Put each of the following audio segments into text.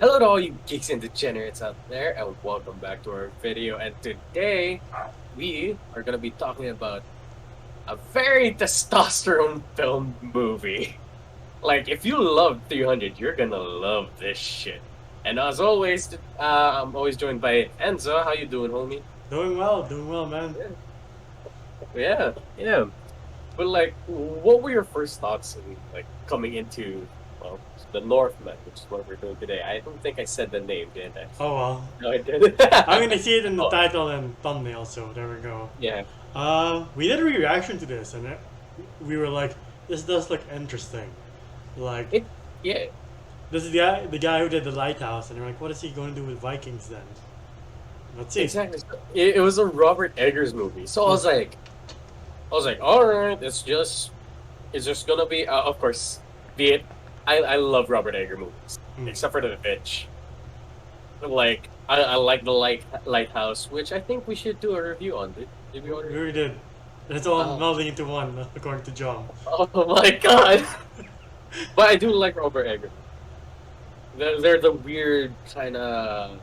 Hello to all you geeks and degenerates out there, and welcome back to our video. And today, we are going to be talking about a very testosterone film movie. Like, if you love 300, you're gonna love this shit. And as always, I'm always joined by Enzo. How you doing, homie? Doing well, man. Yeah. But like, what were your first thoughts in like coming into well the Northman, which is what we're doing today? I don't think I said the name, did I? Oh well. No, I didn't. I'm gonna see it in the Oh, title and thumbnail, so there we go. yeah. We did a reaction to this, and we were like, "This does look interesting." Like, It, yeah, this is the guy who did the Lighthouse, and you're like, "What is he going to do with Vikings then?" Let's see. exactly. It was a Robert Eggers movie, so I was like, all right, it's just gonna be, of course, be it. I love Robert Eggers movies, Hmm. except for The Bitch. Like, I like the Lighthouse, which I think we should do a review on. Did we We already? already did. It's all Oh, melding into one, according to John. oh my god! But I do like Robert Eggers. They're the weird kind of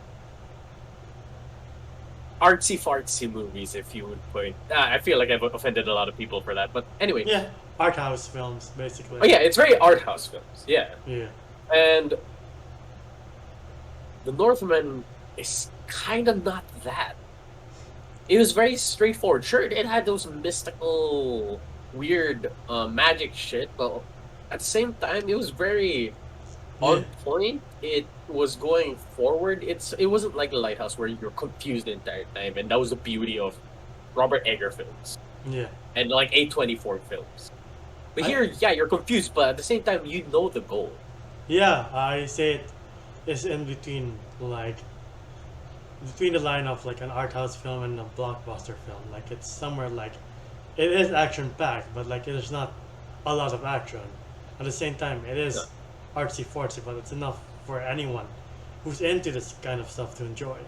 artsy fartsy movies, if you would put. I feel like I've offended a lot of people for that, but anyway. Yeah, art house films, basically. Oh yeah, it's very art house films. Yeah, Yeah. and The Northman is kind of not that. It was very straightforward. Sure, it had those mystical, weird magic shit, but at the same time, it was very Yeah. on point. It was going forward. It wasn't like The Lighthouse where you're confused the entire time, and that was the beauty of Robert Eggers films Yeah. and like A24 films. But I, here, yeah, you're confused, but at the same time, you know the goal. yeah, I say it is in between the line of like an art house film and a blockbuster film. Like it's somewhere like it is action packed, but like it is not a lot of action. At the same time, it Yeah. is artsy fartsy, but it's enough for anyone who's into this kind of stuff to enjoy.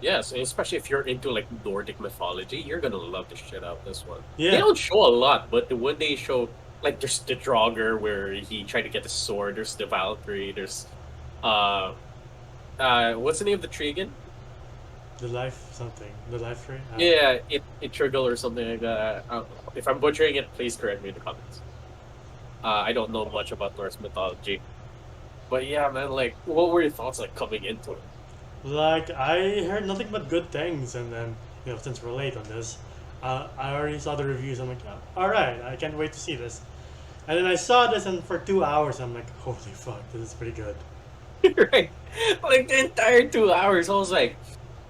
Yes, and especially if you're into like Nordic mythology, you're gonna love the shit out of this one. They Yeah, don't show a lot, but when they show, like, there's the Draugr where he tried to get the sword. There's the Valkyrie. There's uh what's the name of the tree again? the life tree. Yeah, it Triggle or something like that. If I'm butchering it, please correct me in the comments. I don't know much about Norse mythology, but yeah, man, like, what were your thoughts like coming into it? Like I heard nothing but good things, and then since we're late on this, I already saw the reviews. I'm like, all right, I can't wait to see this. And then I saw this, and for 2 hours, I'm like, holy fuck, this is pretty good. Right, like the entire 2 hours, I was like,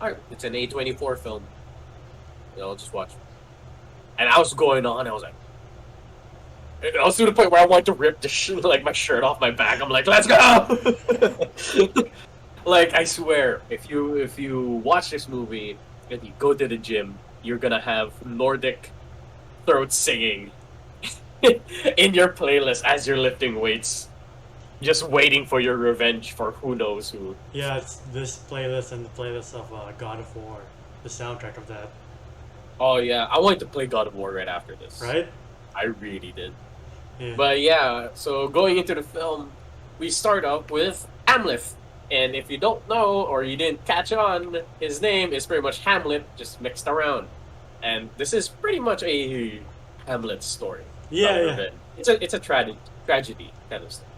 all right, it's an A24 film. I'll just watch. And I was going on. I was like, I was to the point where I wanted to rip like my shirt off my back. I'm like, let's go! Like, I swear, if you watch this movie and you go to the gym, you're gonna have Nordic throat singing in your playlist as you're lifting weights, just waiting for your revenge for who knows who. Yeah, it's this playlist and the playlist of God of War, the soundtrack of that, Oh yeah, I wanted to play God of War right after this. right? I really did. Yeah, But yeah, so going into the film, we start up with Hamlet. And if you don't know or you didn't catch on, his name is pretty much Hamlet, just mixed around. And this is pretty much a Hamlet story. yeah, About yeah, revenge. It's a tragedy kind of stuff.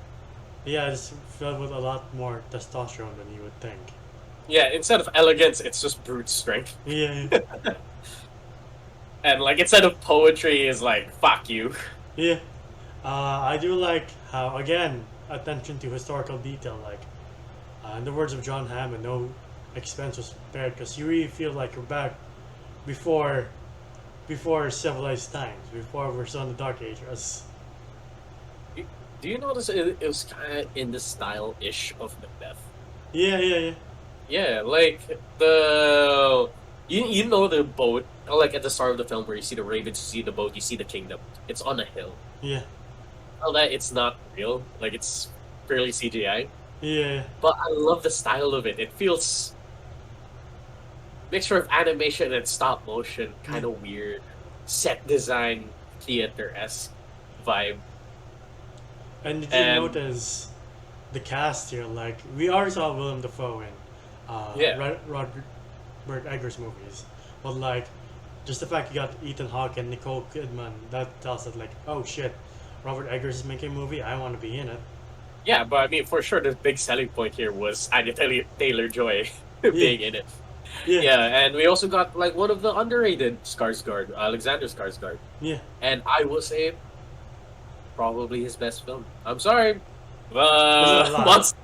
yeah. It's filled with a lot more testosterone than you would think. Yeah, instead of elegance, it's just brute strength. Yeah, And like instead of poetry is like fuck you. yeah. I do like how again attention to historical detail. Like in the words of John Hammond, no expense was spared because you really feel like you're back before civilized times, before we're still in the Dark Ages. Do you notice it was kind of in the style ish of Macbeth? Yeah, yeah, yeah, Yeah, like the you know the boat, like at the start of the film where you see the ravens, you see the boat, you see the kingdom. It's on a hill. yeah, Well, that it's not real, like it's purely CGI. yeah, But I love the style of it. It feels mixture of animation and stop motion, yeah. kind of weird, set design, theater esque vibe. And did you And notice the cast here, like we already saw Willem Dafoe in Yeah. Robert Eggers movies, but like just the fact you got Ethan Hawke and Nicole Kidman, that tells us like, oh shit, Robert Eggers is making a movie. I want to be in it. Yeah, but I mean, for sure, the big selling point here was Anya Taylor-Joy Yeah, being in it. yeah, Yeah, and we also got like one of the underrated Skarsgård, Alexander Skarsgård, yeah. and I will say probably his best film. I'm sorry, Wasn't a lot. months,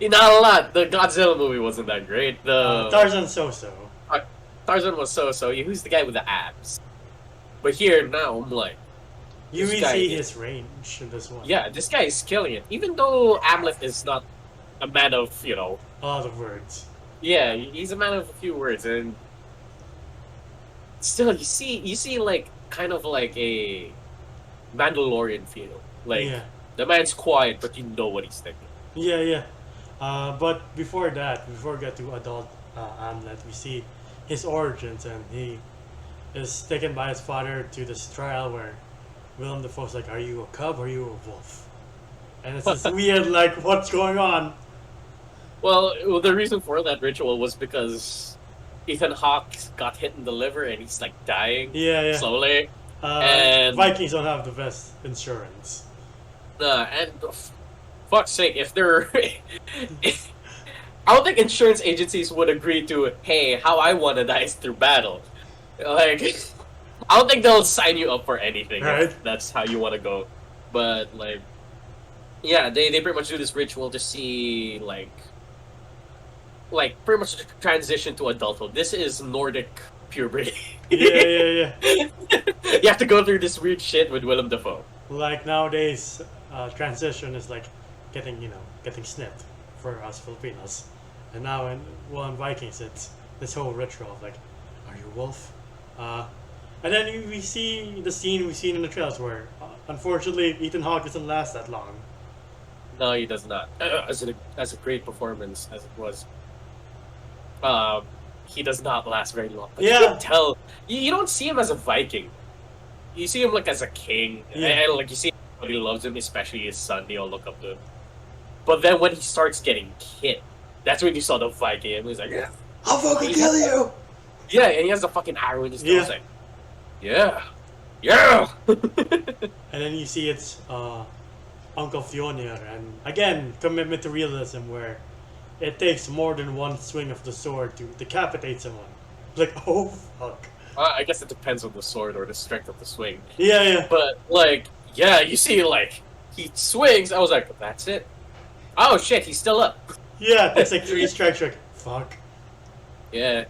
not a lot. The Godzilla movie wasn't that great. The Tarzan so-so. Tarzan was so. Who's the guy with the abs? But here now, I'm like, You this really guy see is- his range in this one. yeah, this guy is killing it. Even though Amleth is not a man of, A lot of words. yeah, he's a man of a few words, and still, you see, like kind of like a Mandalorian feel. Like Yeah, the man's quiet, but you know what he's thinking. yeah, yeah. But before that, before we get to adult Amlet, we see his origins, and he is taken by his father to this trial where Willem Dafoe's like, "Are you a cub or are you a wolf?" And it's this weird, like, what's going on? Well, the reason for that ritual was because Ethan Hawke got hit in the liver and he's like dying Yeah, yeah. slowly. And- Vikings don't have the best insurance. And fuck's sake, if they're, I don't think insurance agencies would agree to, hey, how I want to die is through battle. Like, I don't think they'll sign you up for anything Right. if that's how you want to go. But like, yeah, they pretty much do this ritual to see like pretty much the transition to adulthood. This is Nordic puberty. Yeah, yeah, yeah. You have to go through this weird shit with Willem Dafoe. Like nowadays, transition is like getting snipped for us Filipinos, and now in Vikings it's this whole ritual of like, are you a wolf? And then we see the scene we've seen in the trailers where, unfortunately, Ethan Hawke doesn't last that long. No, he does not. As a great performance as it was, he does not last very long. But Yeah. you can tell. You don't see him as a Viking. You see him like as a king, Yeah. and like you see everybody loves him, especially his son. They all look up to him. But then when he starts getting hit, that's when you saw the Viking. And he's like, yeah, I'll fucking kill you! yeah, and he has a fucking arrow in his nose. Yeah. Like, yeah, yeah. And then you see it's Uncle Fjölnir, and again, commitment to realism where it takes more than one swing of the sword to decapitate someone. Like, oh fuck. I guess it depends on the sword or the strength of the swing. Yeah, yeah. But like, yeah, you see, like he swings. I was like, that's it. Oh shit, he's still up. Yeah, it's like 3 strikes, like, fuck. Yeah,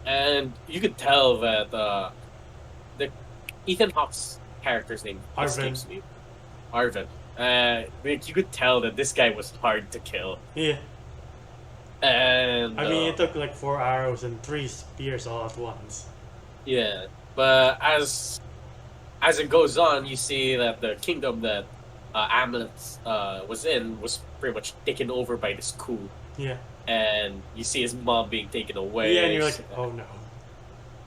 and you could tell that the Ethan Hawke's character's name escapes me. Arvin. Like, you could tell that this guy was hard to kill. Yeah. And I mean, it took like 4 arrows and 3 spears all at once. yeah, but as it goes on, you see that the kingdom that Amulet was in was pretty much taken over by this coup, Yeah. and you see his mom being taken away. Yeah, and you're like, oh no.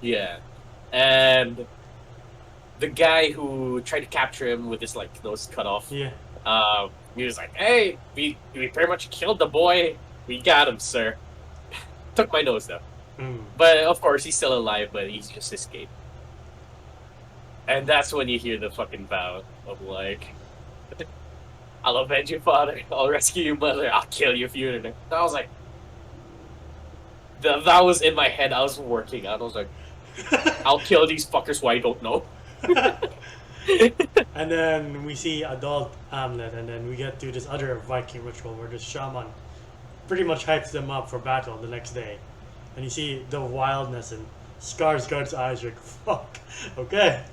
Yeah, and the guy who tried to capture him with his like nose cut off. Yeah. He was like, "Hey, we pretty much killed the boy. We got him, sir." Took my nose though, Mm. but of course he's still alive. But he's just escaped, and that's when you hear the fucking vow of like, "I'll avenge you, father. I'll rescue you, mother. I'll kill you if you're in it." I was like, that was in my head. I was working out. I was like, "I'll kill these fuckers who I don't know." And then we see adult Amlet, and then we get to this other Viking ritual where this shaman pretty much hypes them up for battle the next day. And you see the wildness in Skarsgård's eyes, like, fuck, okay.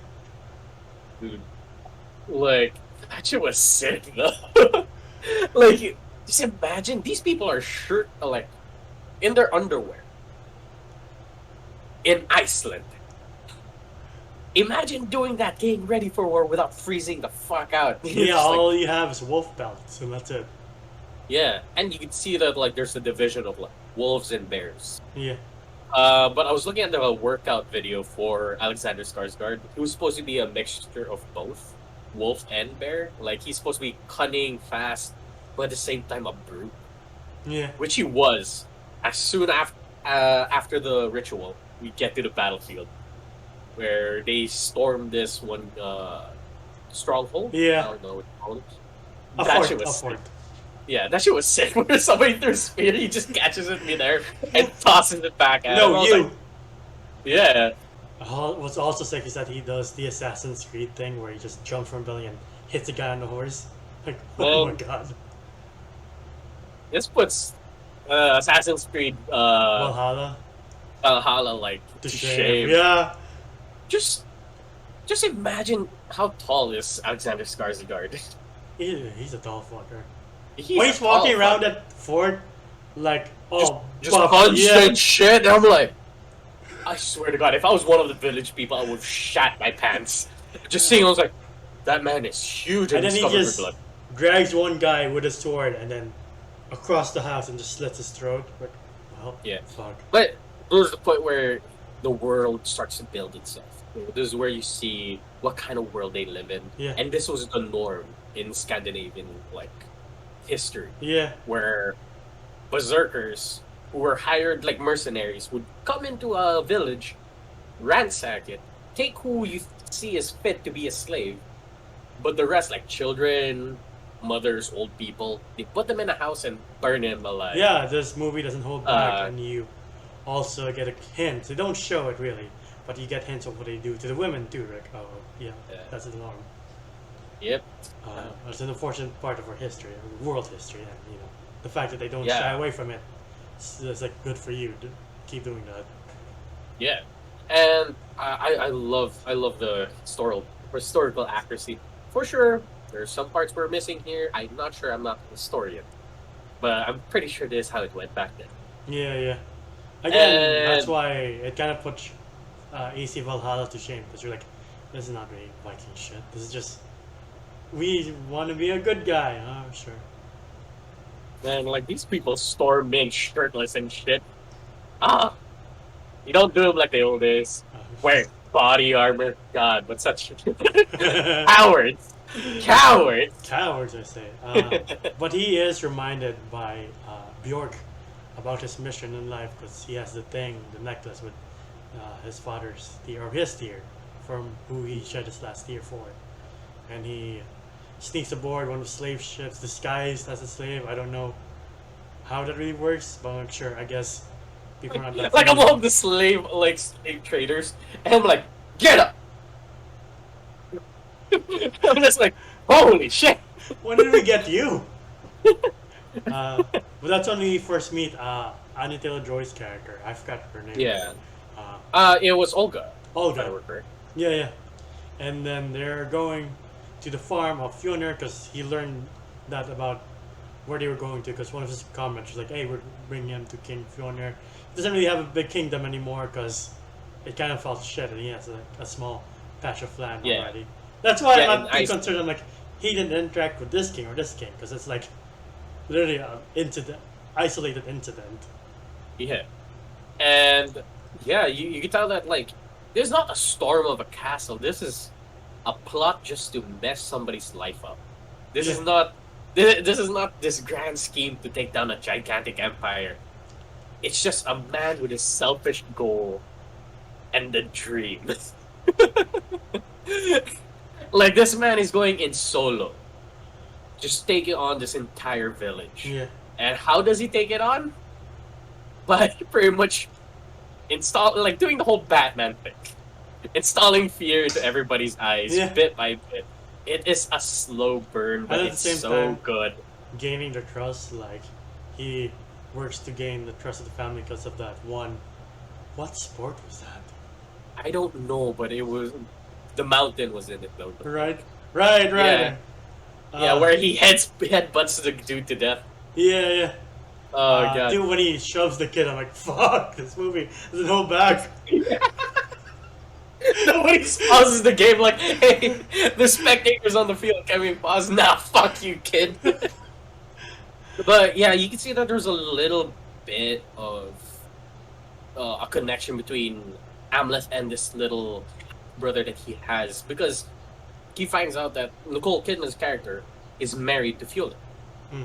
Dude, like, that shit was sick, though. Like, just imagine, these people are like, in their underwear. In Iceland. Imagine doing that, getting ready for war without freezing the fuck out. You're Yeah, just like- all you have is wolf belts, and that's it. yeah, and you can see that, like, there's a division of, like, wolves and bears. Yeah. But I was looking at the workout video for Alexander Skarsgård. It was supposed to be a mixture of both, wolf and bear. Like, he's supposed to be cunning, fast, but at the same time a brute, Yeah. which he was. As soon after the ritual, we get to the battlefield where they storm this one stronghold. I Yeah. don't know what you call it. A That fort. shit was A sick. fort. Yeah, that shit was sick. Where somebody threw a spear, he just catches it midair and tosses it back at him. I No, was you. like, yeah. What's also sick is that he does the Assassin's Creed thing where he just jumps from a building and hits a guy on the horse. Like, oh my god. This puts Assassin's Creed Valhalla. Valhalla like To to shame. shame. Yeah. Just imagine how tall is Alexander Skarsgård. He's a tall fucker. He's When a he's walking tall around fucker. that fort, like, oh, just buff, punch yeah. and shit. And I'm like, I swear to God, if I was one of the village people, I would have shat my pants. Just seeing, I was like, that man is huge And and, then he's he covered with just blood. drags one guy with a sword and then across the house and just slits his throat. Like, well, Yeah. fuck. But there's the point where the world starts to build itself. This is where you see what kind of world they live in. Yeah. And this was the norm in Scandinavian like history, Yeah. where berserkers who were hired like mercenaries would come into a village, ransack it, take who you see as fit to be a slave, but the rest, like children, mothers, old people, they put them in a house and burn them alive. Yeah, this movie doesn't hold back, Uh, and you also get a hint. They don't show it really, but you get hints of what they do to the women too. Like, oh, yeah, Yeah. that's the norm. Yep. It's an unfortunate part of our history, world history, and you know the fact that they don't Yeah. shy away from it. It's like good for you. Keep doing that. Yeah, and I love the historical accuracy for sure. There's some parts we're missing here. I'm not sure. I'm not a historian, but I'm pretty sure this is how it went back then. Yeah, yeah. Again, that's And- why it kind of puts AC Valhalla to shame because you're like, this is not really Viking shit. This is just we want to be a good guy. Oh, sure. And like these people storm in shirtless and shit. Ah, you don't do them like the old days. Wear body armor. God, but such cowards. Cowards. Cowards, I say. But he is reminded by Bjork about his mission in life because he has the necklace with his father's tear, or his tear, from who he shed his last tear for. And he sneaks aboard one of the slave ships, disguised as a slave. I don't know how that really works, but I'm sure, I guess, people are not that Like I'm familiar. all the slave traders, and I'm like, get up. I'm just like, holy shit. When did we get you? But that's when we first meet Anya Taylor-Joy's character. I forgot her name. Yeah. Uh, It was Olga. if I Olga. remember correct. Yeah, yeah. And then they're going to the farm of Fjölnir because he learned that about where they were going to because one of his comments was like, hey, we're bringing him to King Fjölnir. He doesn't really have a big kingdom anymore because it kind of fell to shit and he has a small patch of land Yeah. already. That's why Yeah, I'm and not too concerned. I'm like, he didn't interact with this king or this king because it's like literally an incident, isolated incident. Yeah. And yeah, you can tell that like there's not a storm of a castle. This is a plot just to mess somebody's life up. This is Yeah. not this is not this grand scheme to take down a gigantic empire. It's just a man with a selfish goal and a dream. Like this man is going in solo. Just taking on this entire village. Yeah. And how does he take it on? By pretty much doing the whole Batman thing. Installing fear into everybody's eyes, Yeah. bit by bit. It is a slow burn, but And at the it's same so time- good. Gaining their trust, like he works to gain the trust of the family because of that one. What sport was that? I don't know, but it was the mountain was in it though. Right. Yeah. Yeah, where he headbutts the dude to death. Yeah, yeah. Oh god. Dude, when he shoves the kid, I'm like, fuck, this movie doesn't hold back. Nobody pauses the game like, hey, the spectators on the field, can we pause? Nah, fuck you, kid. But yeah, you can see that there's a little bit of a connection between Amleth and this little brother that he has because he finds out that Nicole Kidman's character is married to Fjölnir. Hmm.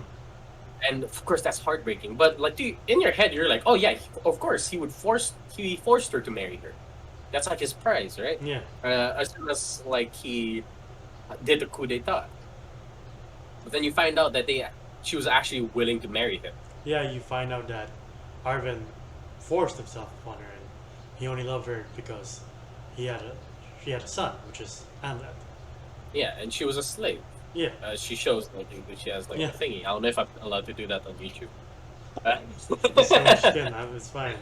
And of course, that's heartbreaking. But like, in your head, you're like, oh yeah, of course, he forced her to marry her. That's like his prize, right? Yeah. As soon as like he did the coup d'état, but then you find out that she was actually willing to marry him. Yeah, you find out that Arvin forced himself upon her, and he only loved her because he had a she had a son, which is Hamlet. Yeah, and she was a slave. Yeah. She shows like she has like Yeah. a thingy. I don't know if I'm allowed to do that on YouTube. So much skin, it's fine.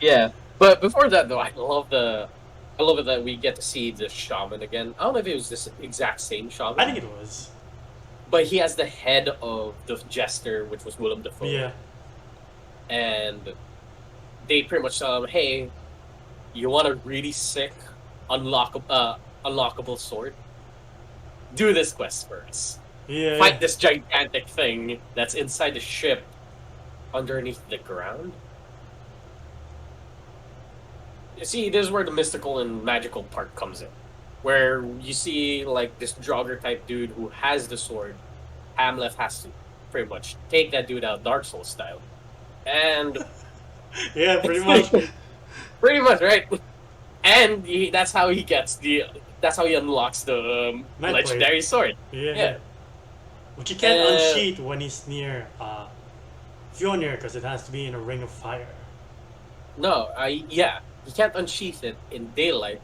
Yeah, but before that though, I love it that we get to see the shaman again. I don't know if it was this exact same shaman. I think it was. But he has the head of the jester, which was Willem Dafoe. Yeah. And they pretty much tell him, hey, you want a really sick, unlockable sword? Do this quest for us. Yeah. Fight this gigantic thing that's inside the ship underneath the ground. You see, this is where the mystical and magical part comes in. Where you see, like, this jogger type dude who has the sword. Hamlet has to pretty much take that dude out Dark Souls style. And Yeah, pretty much. pretty much, right? And that's how he unlocks the Night legendary Blade. sword. Yeah. Yeah. Which you can't unsheath when he's near Fjölnir because it has to be in a ring of fire. No, yeah, he can't unsheath it in daylight,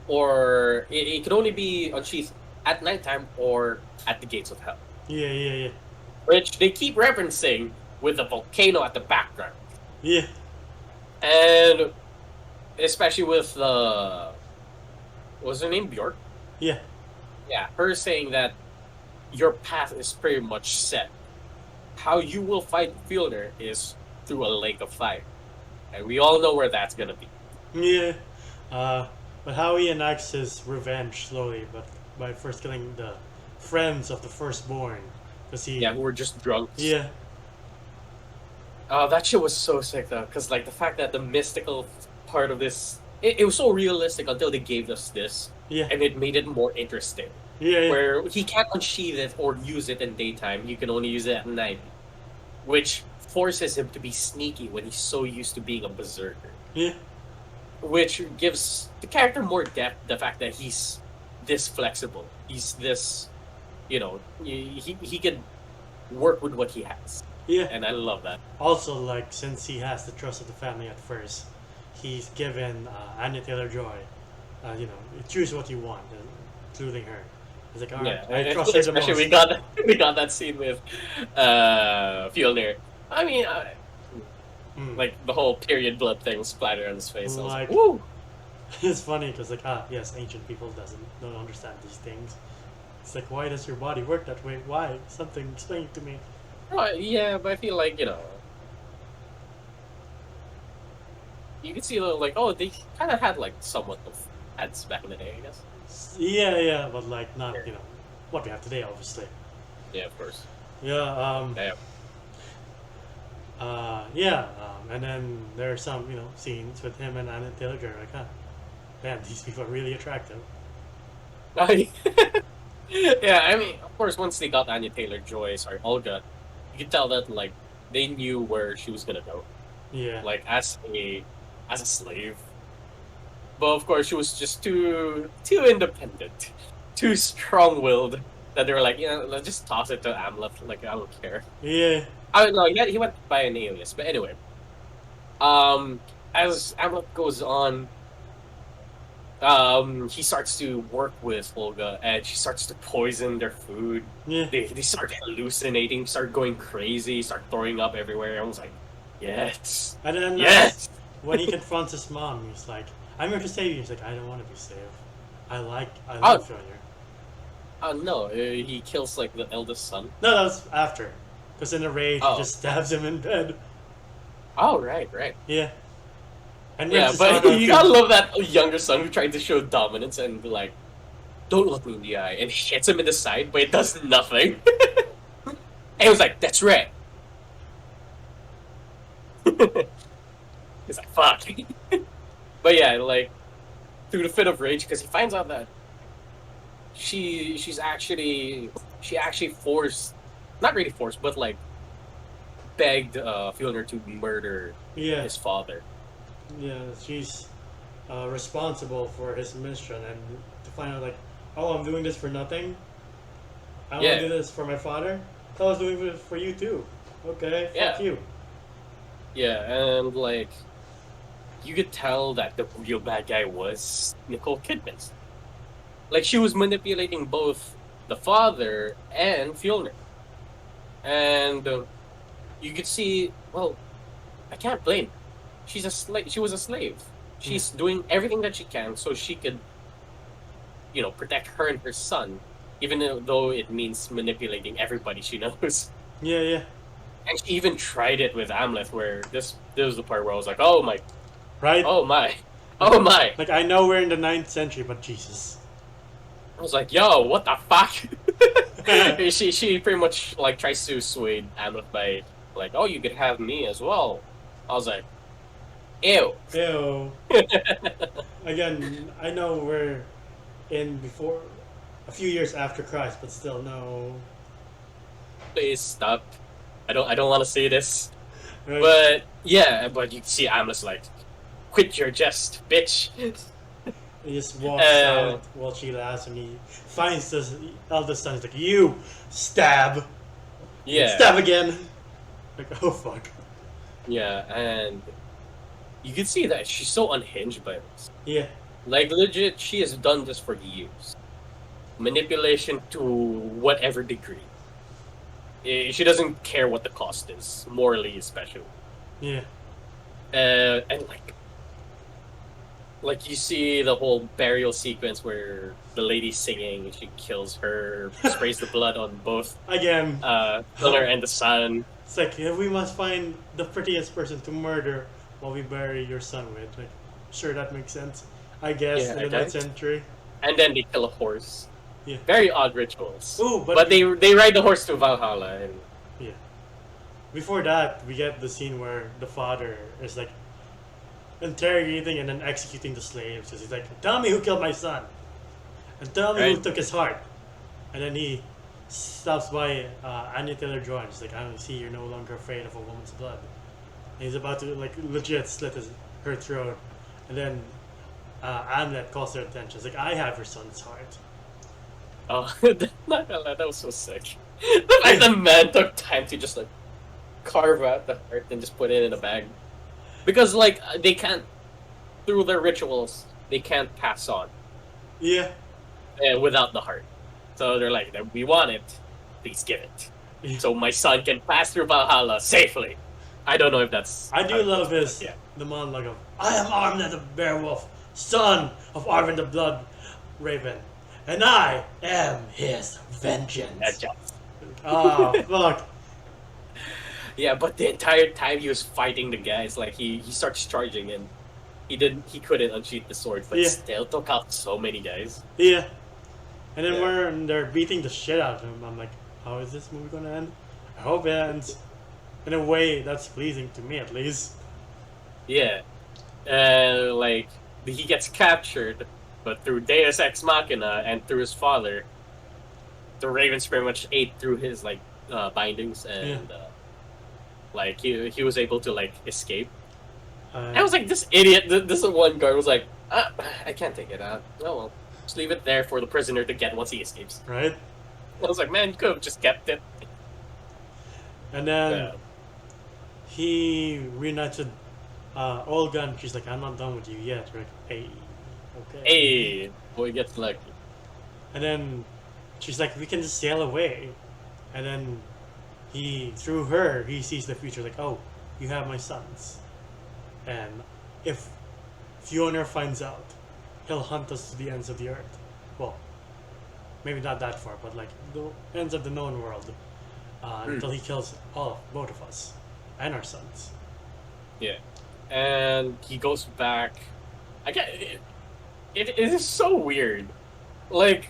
or it can only be unsheathed at nighttime or at the gates of hell, Yeah. which they keep referencing with the volcano at the background, Yeah. and especially with what's her name, Bjork? Yeah. Yeah, her saying that your path is pretty much set. How you will fight Fjölnir is through a lake of fire, and we all know where that's gonna be. Yeah. But how he enacts his revenge slowly, but by first killing the friends of the firstborn. Because he. Yeah, who were just drunks. Yeah. Oh, that shit was so sick though, because like the fact that the mystical part of this, it was so realistic until they gave us this, Yeah. and it made it more interesting. Yeah. Where he can't unsheath it or use it in daytime, you can only use it at night, which forces him to be sneaky when he's so used to being a berserker. Yeah. Which gives the character more depth. The fact that he's this flexible, he's this, he can work with what he has. Yeah. And I love that. Also, like, since he has the trust of the family at first, he's given Anya Taylor-Joy, choose what you want, including her. He's like, alright, I trust her the most. Especially we got that scene with Fjölnir. I mean, like the whole period blood thing splattered on his face. I was like, woo! It's funny because yes, ancient people don't understand these things. It's like, why does your body work that way? Why? Something explain it to me. Yeah, but I feel like you can see like, oh, they kind of had like somewhat of ads back in the day, I guess. Yeah, but like not what we have today, obviously. Yeah, of course. Yeah. Yeah. And then there are some scenes with him and Anna Taylor-Joy. Like, man, these people are really attractive. Yeah, I mean, of course, once they got Anya Taylor-Joy, Olga, you could tell that like they knew where she was gonna go. Yeah. Like as a slave. But of course, she was just too independent, too strong-willed that they were like, let's just toss it to Amleth. Like, I don't care. Yeah. I don't know. He went by an alias, but anyway. As Amleth goes on, he starts to work with Olga, and she starts to poison their food. Yeah. They start hallucinating, start going crazy, start throwing up everywhere. I was like, yes, And then yes. when he confronts his mom, he's like, I'm here to save you. He's like, I don't want to be saved. I love Fjölnir. No, he kills like the eldest son. No, that was after. Because in a rage, he just stabs him in bed. Oh, right. Yeah. And Yeah, rips his but heart out you too. gotta love that younger son who tried to show dominance and be like, don't look me in the eye, and hits him in the side, but it does nothing. And he was like, that's right. He's like, fuck. But yeah, like, through the fit of rage, because he finds out that she actually forced, not really forced, but like, begged Fjölnir to murder Yeah, his father. yeah. She's responsible for his mission, and to find out like, oh, I'm doing this for nothing. I want to Yeah, do this for my father. I was doing it for you too. Okay, fuck yeah, you. yeah, and like you could tell that the real bad guy was Nicole Kidman. Like she was manipulating both the father and Fjölnir, and you could see. Well, I can't blame her. She's a slave. She was a slave. Yeah, She's doing everything that she can so she could, protect her and her son, even though it means manipulating everybody she knows. yeah, yeah. And she even tried it with Amleth, where this was the part where I was like, oh my, Right? oh my, Like, oh my. like I know we're in the 9th century, but Jesus. I was like, yo, what the fuck? she pretty much like tries to sway Amleth by like, oh, you could have me as well. I was like, ew. Ew. Again, I know we're in before a few years after Christ, but still no. Please stop. I don't want to say this. Right? But yeah, but you see Amleth's like, quit your jest, bitch. He just walks out while she laughs, and he finds his eldest son. He's like, "You stab, Yeah. stab again." Like, oh fuck. Yeah, and you can see that she's so unhinged by this. Yeah, Like legit, she has done this for years. Manipulation to whatever degree. She doesn't care what the cost is, morally especially. yeah, And like you see the whole burial sequence where the lady's singing, she kills her, sprays the blood on both again. Fjölnir and the son. It's like, yeah, we must find the prettiest person to murder while we bury your son with. Like, sure, that makes sense. I guess Yeah, in the I 9th century. And then they kill a horse. Yeah. Very odd rituals. Ooh, But they ride the horse to Valhalla, and yeah. Before that, we get the scene where the father is like interrogating and then executing the slaves. He's like, "Tell me who killed my son, and tell me who Right. took his heart." And then he stops by Anya Taylor-Joy. He's like, "I see you're no longer afraid of a woman's blood." And he's about to like legit slit her throat, and then Amlet calls her attention. He's like, "I have your son's heart." oh, not gonna lie, that was so sick. The fact the man took time to just like carve out the heart and just put it in a bag, because like they can't, through their rituals, they can't pass on Yeah. without the heart. So they're like, we want it, please give it, Yeah. so my son can pass through Valhalla safely. I don't know if that's. I do love his Yeah. the monologue of "I am Armnet the Beowulf, son of Arvin the Blood Raven, and I am his vengeance." Oh fuck! Yeah, but the entire time he was fighting the guys, like he starts charging and he couldn't unsheath the sword, but Yeah. still took out so many guys. Yeah, and then Yeah. when they're beating the shit out of him, I'm like, how is this movie gonna end? I hope it ends in a way that's pleasing to me, at least. Yeah, like he gets captured, but through Deus Ex Machina and through his father, the Ravens pretty much ate through his like bindings, and like he was able to like escape. I was like, this idiot, this one guard was like, I can't take it out. Oh well, just leave it there for the prisoner to get once he escapes. right, I was like, man, you could have just kept it. and then Yeah. he reunites with Olga, and she's like, "I'm not done with you yet." We're like, "Hey, okay." Hey, boy gets lucky. And then she's like, "We can just sail away." And then through her, he sees the future. Like, "Oh, you have my sons, and if Fjölnir finds out, he'll hunt us to the ends of the earth. Well, maybe not that far, but like the ends of the known world, until he kills both of us and our sons." Yeah, and he goes back. I get it is so weird. Like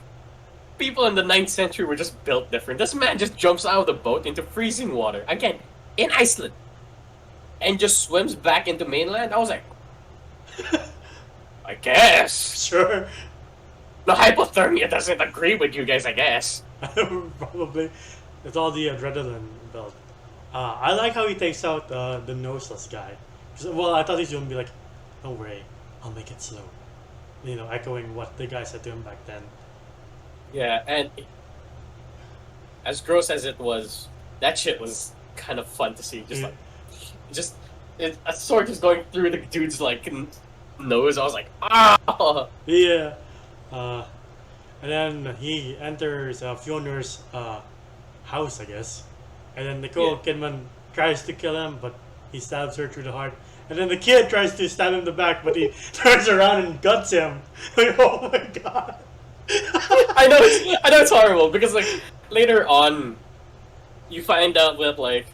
people in the 9th century were just built different. This man just jumps out of the boat into freezing water again in Iceland, and just swims back into mainland. I was like, I guess Sure, the hypothermia doesn't agree with you guys. I guess. probably. It's all the adrenaline build. I like how he takes out the noseless guy. Well, I thought he was gonna be like, "Don't worry, I'll make it slow." You know, echoing what the guy said to him back then. Yeah, and as gross as it was, that shit was kind of fun to see. Just a sword just going through the dude's like nose. I was like, ah. Yeah. Uh, and then he enters Fjölnir's house, I guess. And then Nicole Kidman tries to kill him, but he stabs her through the heart. And then the kid tries to stab him in the back, but he turns around and guts him. Like, oh my god. I know it's horrible because like later on, you find out that like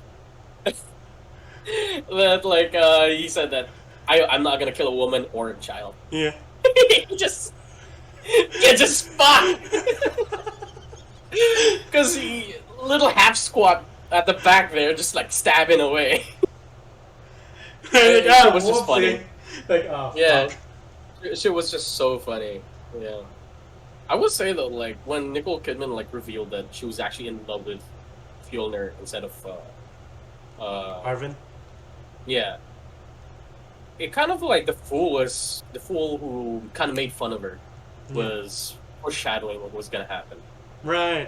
he said that I'm not gonna kill a woman or a child. Yeah. he just fuck because he little half squat at the back there, just like stabbing away. Like, It was just funny. Like, oh, Yeah, fuck. shit was just so funny. Yeah, I would say though, like when Nicole Kidman like revealed that she was actually in love with Fjölnir instead of Arvin? yeah, it kind of like the fool who kind of made fun of her was foreshadowing what was gonna happen. Right.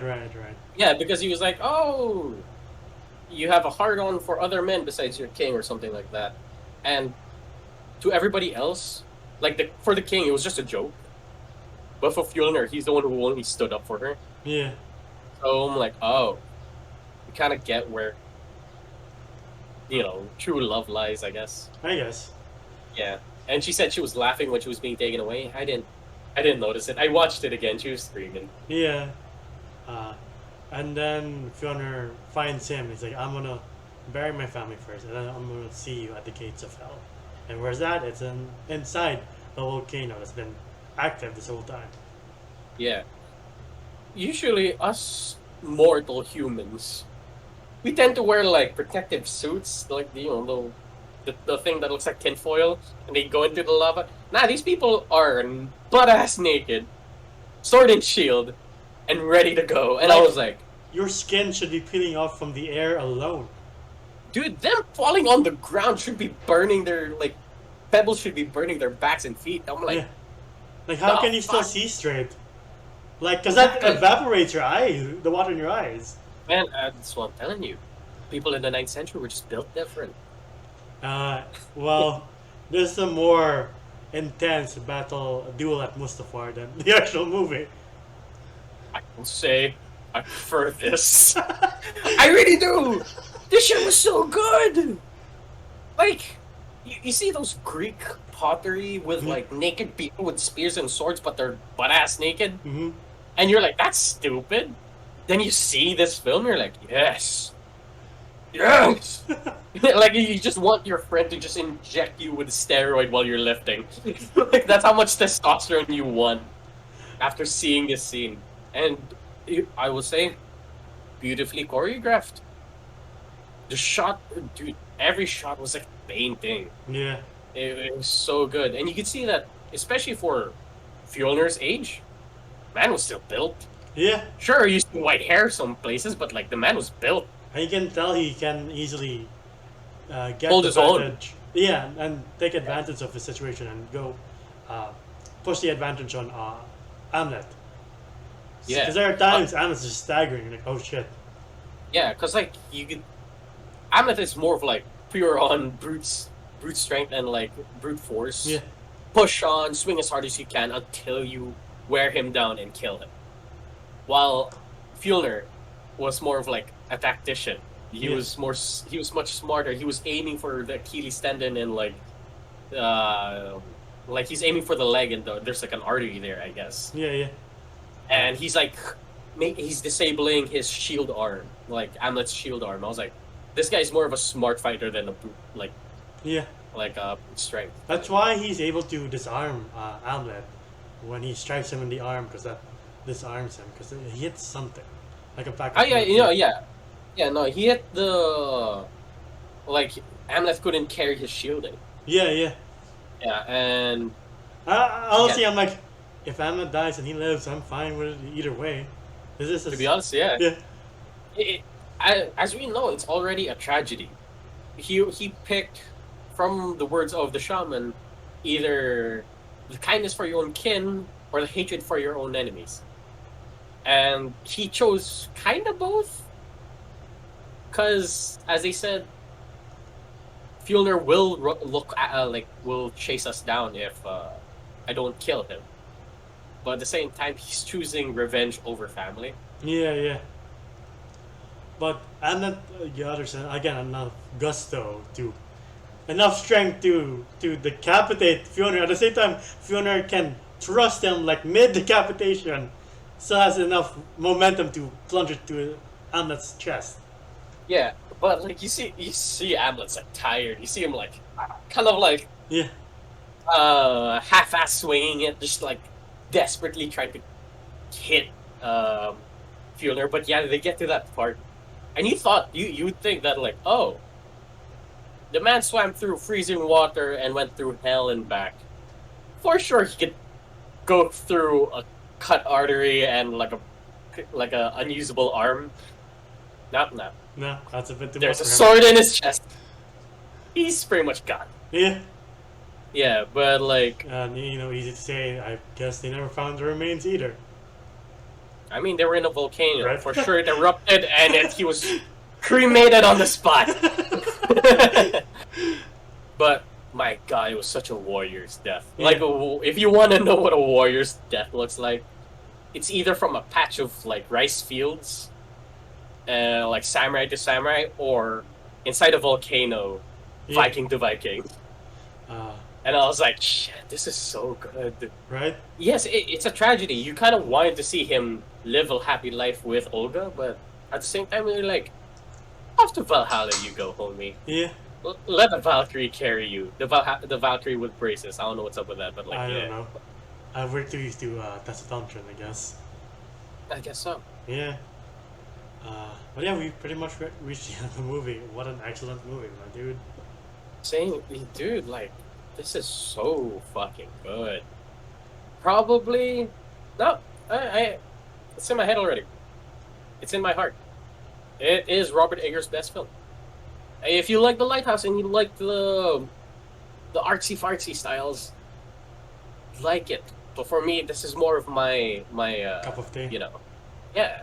Yeah, because he was like, "Oh, you have a hard on for other men besides your king," or something like that. And to everybody else, like for the king, it was just a joke. But for Fjölnir, he's the one who only stood up for her. Yeah. So I'm like, oh, you kind of get where, true love lies, I guess. I guess. Yeah. And she said she was laughing when she was being taken away. I didn't notice it. I watched it again. She was screaming. Yeah. And then Fjölnir finds him. He's like, I'm gonna bury my family first, and then I'm gonna see you at the gates of hell. And where's that? It's inside the volcano that's been active this whole time. Yeah. Usually, us mortal humans, we tend to wear like protective suits, like the thing that looks like tinfoil, and they go into the lava. Nah, these people are butt ass naked, sword and shield, and ready to go. And I was like, your skin should be peeling off from the air alone. dude, them falling on the ground should be burning their pebbles should be burning their backs and feet. I'm like, yeah. Like how can you still see straight? Like, because that evaporates your eyes, the water in your eyes. Man, that's what I'm telling you. People in the 9th century were just built different. Well, there's a more intense duel at Mustafar than the actual movie. I will say, I prefer this. I really do. This shit was so good. Like, you see those Greek pottery with like naked people with spears and swords, but they're butt ass naked, and you're like, that's stupid. Then you see this film, you're like, yes. Like you just want your friend to just inject you with steroid while you're lifting. Like that's how much testosterone you want after seeing this scene. And I will say, beautifully choreographed. The shot, dude, every shot was like a painting. Yeah. It was so good. And you could see that, especially for Fjölnir's age, man was still built. Yeah. Sure, he used to white hair some places, but like the man was built. And you can tell he can easily get Hold his own. Yeah, and take advantage of the situation and go push the advantage on Amlet. Yeah. Because there are times Amlet's just staggering. Like, oh shit. Yeah, because like you could, Amlet is more of like pure on brute strength and like brute force. Yeah. Push on, swing as hard as you can until you wear him down and kill him. While Fjölnir was more of like a tactician. He was much smarter. He was aiming for the Achilles tendon and like he's aiming for the leg and there's like an artery there, I guess. Yeah. And he's like, he's disabling his shield arm, like Amlet's shield arm. I was like, this guy's more of a smart fighter than a strength. That's why he's able to disarm Amlet when he strikes him in the arm, because that disarms him, because he hits something like a pack. Oh yeah, no, he hit the Amlet couldn't carry his shielding. Yeah, and honestly, I'm like, if Amlet dies and he lives, I'm fine with it either way. To be honest, yeah. as we know, it's already a tragedy. He picked, from the words of the shaman, either the kindness for your own kin or the hatred for your own enemies, and he chose kind of both. Because, as they said, Fjölnir will will chase us down if I don't kill him. But at the same time, he's choosing revenge over family. Yeah, yeah. But I'm not the other side. Again, enough gusto to, enough strength to decapitate Fjölnir. At the same time, Fjölnir can thrust him like mid decapitation, so has enough momentum to plunge it to Amlet's chest. Yeah, but like you see Amlet's like tired. You see him like kind of like Yeah, half-ass swinging it, just like desperately trying to hit Fjölnir. But yeah, they get to that part, and you would think that like, oh, the man swam through freezing water and went through hell and back. For sure, he could go through a cut artery and like a unusable arm. Not now. no, that's a bit too There's a much for him. sword in his chest. He's pretty much gone. Yeah, Yeah, but like, and easy to say. I guess they never found the remains either. I mean, they were in a volcano. Right. For sure it erupted and then he was cremated on the spot. But my god, it was such a warrior's death. Yeah. Like, if you want to know what a warrior's death looks like, it's either from a patch of like rice fields, like samurai to samurai, or inside a volcano, Yeah. Viking to Viking. Uh, And I was like, shit, this is so good. right? Yes, it's a tragedy. You kind of wanted to see him live a happy life with Olga, but at the same time, you're like, off to Valhalla you go, homie. Yeah, Let the Valkyrie carry you. The Valkyrie with braces. I don't know what's up with that, but like, I yeah. don't know. We're too used to Tacitantron, I guess. I guess so. Yeah. But yeah, we pretty much reached the end of the movie. What an excellent movie, my dude. Saying, dude, like, this is so fucking good. Probably, no, it's in my head already. It's in my heart. It is Robert Eggers' best film. If you like The Lighthouse and you like the artsy fartsy styles, like it. But for me, this is more of my Cup of tea. yeah.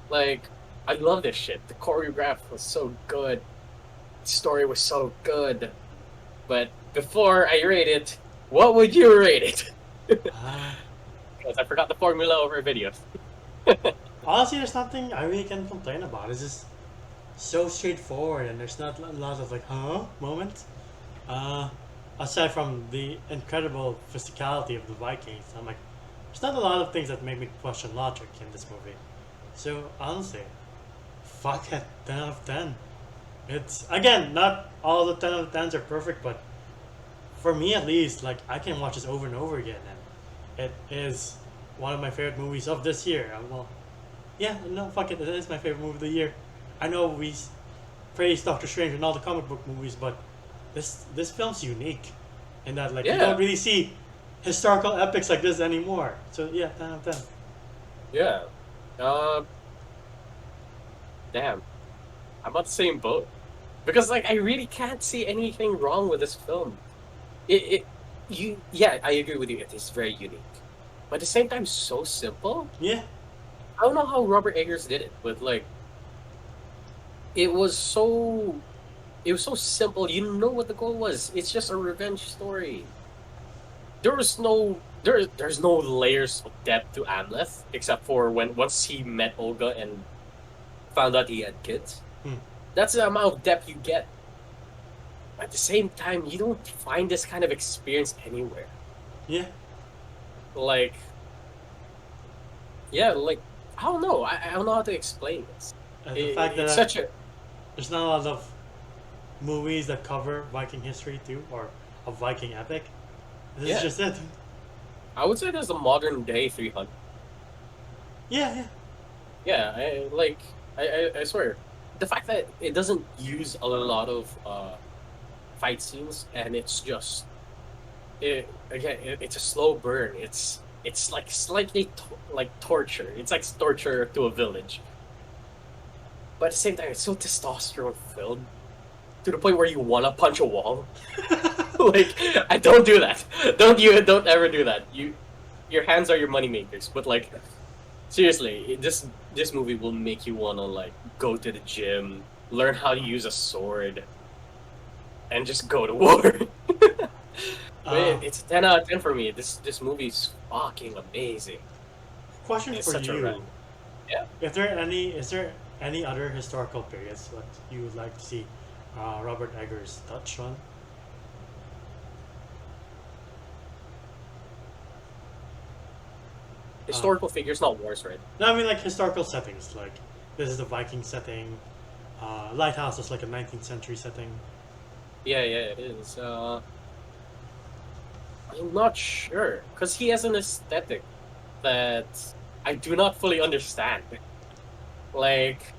Like, I love this shit. The choreograph was so good. The story was so good. But before I rate it, what would you rate it? Uh, Because I forgot the formula over videos. honestly, there's nothing I really can complain about. It's just so straightforward, and there's not a lot of like, huh moments. Aside from the incredible physicality of the Vikings, I'm like, there's not a lot of things that make me question logic in this movie. So honestly, fuck it, 10 out of 10. It's, again, not all the 10 out of 10s are perfect, but for me at least, like, I can watch this over and over again, and it is one of my favorite movies of this year. Well, yeah, no, fuck it, it is my favorite movie of the year. I know we praise Doctor Strange and all the comic book movies, but this film's unique in that, like, you Yeah. don't really see historical epics like this anymore. So yeah, 10 out of 10. Yeah. Damn. I'm on the same boat. Because, like, I really can't see anything wrong with this film. Yeah, I agree with you. It is very unique. But at the same time, so simple. Yeah, I don't know how Robert Eggers did it, but, like, it was so simple. You know what the goal was. It's just a revenge story. There's no layers of depth to Amleth, except for once he met Olga and found out he had kids. That's the amount of depth you get. At the same time, you don't find this kind of experience anywhere. yeah. Like, yeah, like, I don't know. I don't know how to explain this. The fact that It's such a there's not a lot of movies that cover Viking history too, or a Viking epic. This Yeah. is just it. I would say there's a modern day 300. Yeah, yeah. Yeah, I swear, the fact that it doesn't use a lot of fight scenes, and it's just it's a slow burn. It's like slightly like torture. It's like torture to a village. but at the same time, it's so testosterone filled to the point where you wanna punch a wall. Like, I don't do that. Don't ever do that. Your hands are your money makers. But like, seriously, this movie will make you wanna like go to the gym, learn how to use a sword, and just go to war. It's a 10 out of 10 for me. This movie's fucking amazing. Question It's for such a you. run. Yeah. Is there any other historical periods that you would like to see Robert Eggers touch on? Historical figures, not wars, right? No, I mean like historical settings. Like this is the Viking setting. Lighthouse is like a 19th century setting. Yeah, it is. I'm not sure because he has an aesthetic that I do not fully understand. Like,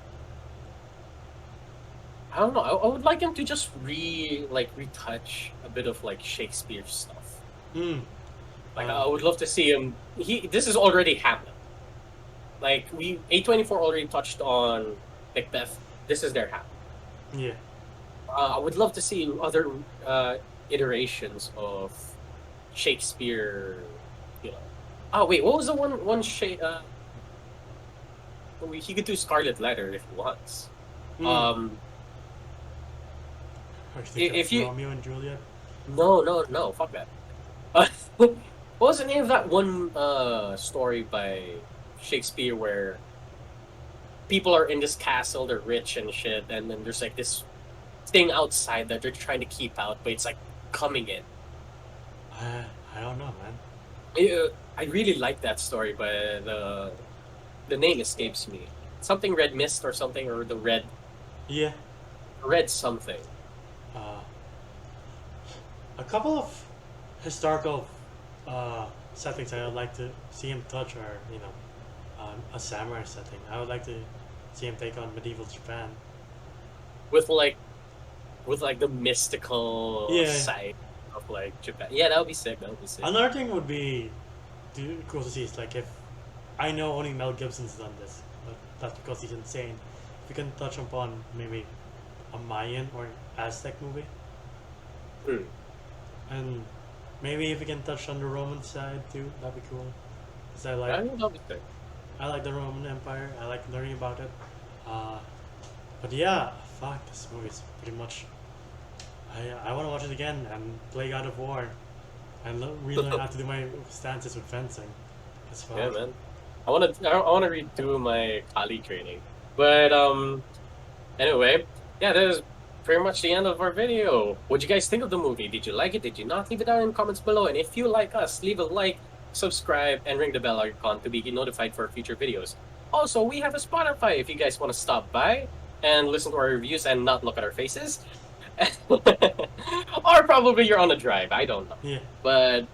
I don't know. I would like him to just retouch a bit of like Shakespeare stuff. Hmm. Like, I would love to see him. This is already Hamlet. Like, A24 already touched on Macbeth. This is their Hamlet. Yeah. I would love to see other iterations of Shakespeare. You know. Oh wait, what was the one he could do Scarlet Letter if he wants. If you Romeo and Juliet. No, fuck that. What was the name of that one story by Shakespeare where people are in this castle, they're rich and shit, and then there's like this thing outside that they're trying to keep out, but it's like coming in. I don't know, man. I really like that story, but the name escapes me. Something Red Mist or something, or the Red. Yeah. Red something. A couple of historical settings I would like to see him touch are, a samurai setting. I would like to see him take on medieval Japan. With the mystical side of like Japan. Yeah, that would be sick. Another thing would be cool to see is like if I know only Mel Gibson's done this, but that's because he's insane. If you can touch upon maybe a Mayan or Aztec movie. And maybe if you can touch on the Roman side too, that'd be cool. Cause I like the Roman Empire. I like learning about it. But yeah, fuck, this movie's pretty much. I want to watch it again and play God of War, and relearn how to do my stances with fencing. That's fun. Yeah, man. I wanna redo my Kali training, but anyway, yeah, that is pretty much the end of our video. What do you guys think of the movie? Did you like it? Did you not? Leave it down in the comments below. And if you like us, leave a like, subscribe, and ring the bell icon to be notified for future videos. Also, we have a Spotify if you guys want to stop by and listen to our reviews and not look at our faces. Or probably you're on a drive, I don't know. Yeah. But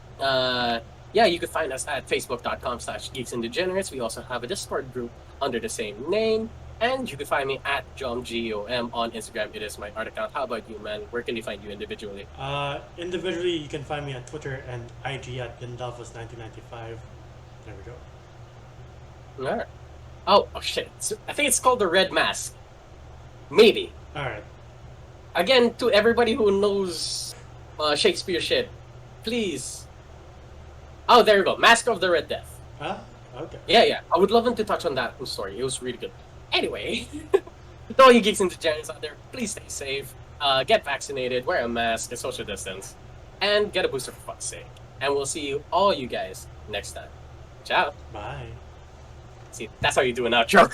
yeah, you can find us at facebook.com/geeksanddegenerates. We also have a Discord group under the same name. And you can find me at JomGOM on Instagram. It is my art account. How about you, man? Where can they find you individually? Individually, you can find me on Twitter and IG at Dindalfus1995. There we go. Alright. Oh shit. I think it's called the Red Mask. Maybe. Alright. Again, to everybody who knows Shakespeare shit, please. Oh, there you go. Mask of the Red Death. Ah, okay. Yeah. I would love him to touch on that story. It was really good. Anyway, to all you geeks and degenerates out there, please stay safe, get vaccinated, wear a mask, and social distance, and get a booster for fuck's sake. And we'll see you, all you guys, next time. Ciao. Bye. See, that's how you do an outro.